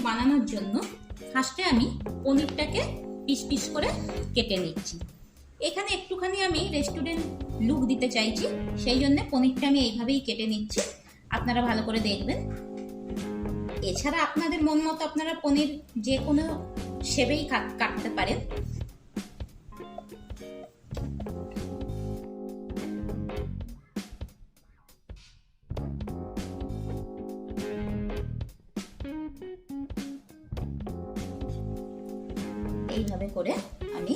বানানোর জন্য ফার্স্টে আমি পনিরটাকে পিস পিস করে কেটে নিচ্ছি। এখানে একটুখানি আমি রেস্টুরেন্ট লুক দিতে চাইছি, সেই জন্য পনিরটা আমি এইভাবেই কেটে নিচ্ছি। আপনারা ভালো করে দেখবেন। এছাড়া আপনাদের মন মতো আপনারা পনির যে কোনো শেপেই কাটতে পারেন। এইভাবে করে আমি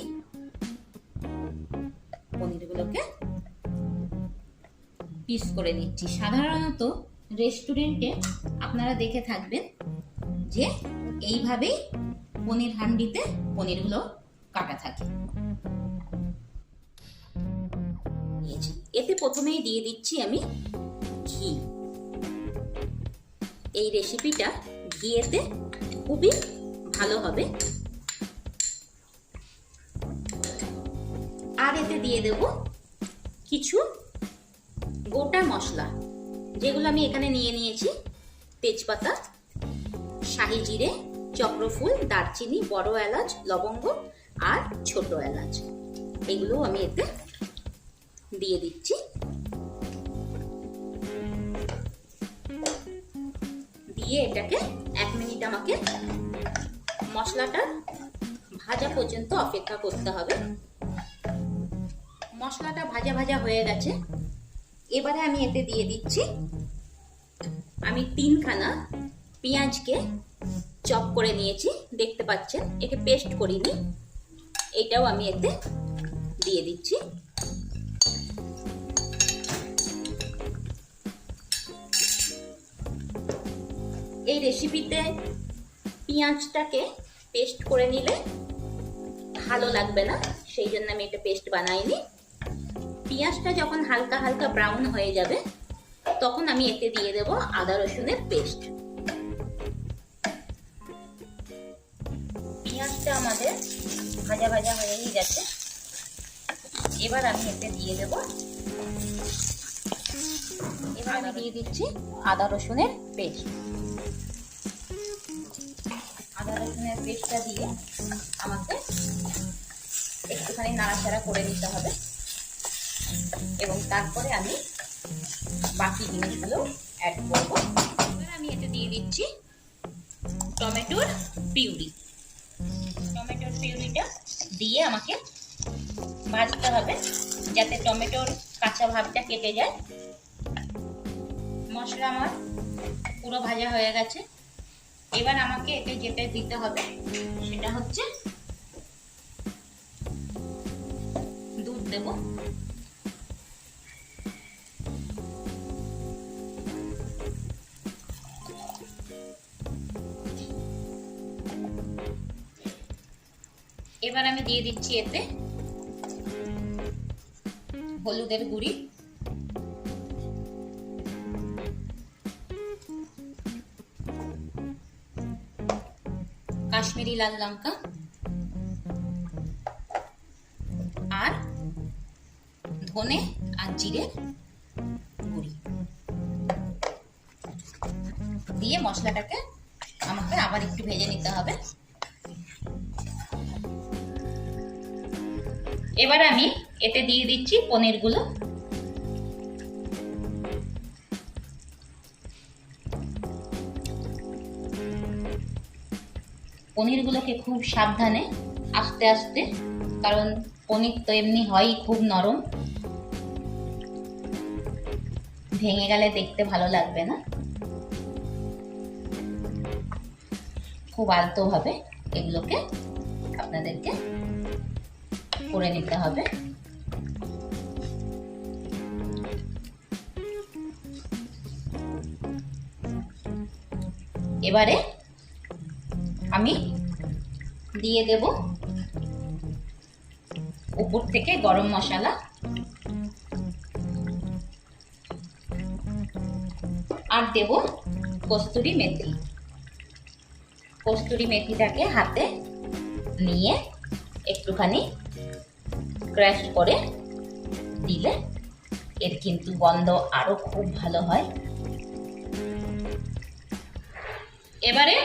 পনিরগুলোকে পিস করে নিচ্ছি। সাধারণত রেস্টুরেন্টে আপনারা দেখে থাকবেন যে এইভাবেই পনির হান্ডিতে পনিরগুলো কাটা থাকে। এতে প্রথমেই দিয়ে দিচ্ছি আমি ঘি। এই রেসিপিটা ঘিয়েতে খুবই ভালো হবে। আর এতে দিয়ে দেব কিছু গোটা মশলা, যেগুলো আমি এখানে নিয়ে নিয়েছি। তেজপাতা, শাহি জিরে, চক্রফুল, দারচিনি, বড় এলাচ, লবঙ্গ আর ছোট এলাচ, এগুলো আমি এতে দিয়ে দিচ্ছি। দিয়ে এটাকে 1 মিনিট আমাকে মশলাটা ভাজা পর্যন্ত অপেক্ষা করতে হবে। মশলাটা ভাজা ভাজা হয়ে গেছে। এবারে আমি এতে দিয়ে দিচ্ছি, আমি 3খানা পেঁয়াজকে চপ করে নিয়েছি, দেখতে পাচ্ছেন। একে পেস্ট করিনি, এটাও আমি এতে দিয়ে দিচ্ছি। এই রেসিপিতে পেঁয়াজটাকে পেস্ট করে নিলে ভালো লাগবে না, সেই জন্য আমি এটা পেস্ট বানাইনি। পেঁয়াজটা যখন হালকা হালকা ব্রাউন হয়ে যাবে তখন আমি এতে দিয়ে দেব আদা রসুনের পেস্ট। পেঁয়াজটা আমাদের ভাজা ভাজা হয়েই গেছে। এবার আমি এতে দিয়ে দেব, এবার আমি দিয়ে দিচ্ছি আদা রসুনের পেস্ট। আদা রসুনের পেস্টটা দিয়ে আমাকে একটুখানি নাড়াচাড়া করে নিতে হবে এবং তারপরে আমি বাকি জিনিসগুলো অ্যাড করব। এবার আমি এতে দিয়ে দিচ্ছি টমেটোর পিউরি। টমেটোর পিউরিটা দিয়ে আমাকে ভাজতে হবে যাতে টমেটোর কাঁচা ভাবটা কেটে যায়। মশলা আমার পুরো ভাজা হয়ে গেছে। এবার আমাকে এতে যেটা দিতে হবে সেটা হচ্ছে দুধ দেব। এবার আমি দিয়ে দিচ্ছি এতে হলুদের গুঁড়ি, কাশ্মীরি লাল লঙ্কা আর ধনে আর জিরে গুঁড়ি দিয়ে মশলাটাকে আমাকে আবার একটু ভেজে নিতে হবে। এবার আমি এতে দিয়ে দিচ্ছি পনিরগুলো। পনিরগুলোকে খুব সাবধানে আস্তে আস্তে, কারণ পনির তো এমনি হয় খুব নরম, ভেঙে গেলে দেখতে ভালো লাগবে না। খুব আলতোভাবে এগুলোকে আপনাদেরকে করে নিতে হবে। এবারে আমি দিয়ে দেব উপর থেকে গরম মশলা আর দেব কস্তুরি মেথি। কস্তুরি মেথিটাকে হাতে নিয়ে একটুখানি ক্রাশ করে দিলে এর কিন্তু গন্ধ আরো খুব ভালো হয়। এবারে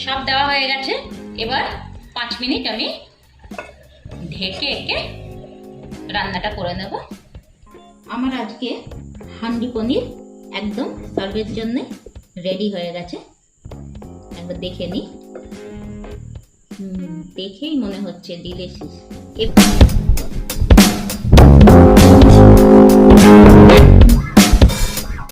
সব দেওয়া হয়ে গেছে। এবার 5 মিনিট আমি ঢেকে একে রান্নাটা করে নেব। আমার আজকে হান্ডি পনির একদম সার্ভের জন্য রেডি হয়ে গেছে। একবার দেখে নিই। দেখেই মনে হচ্ছে ডিলিশিয়াস।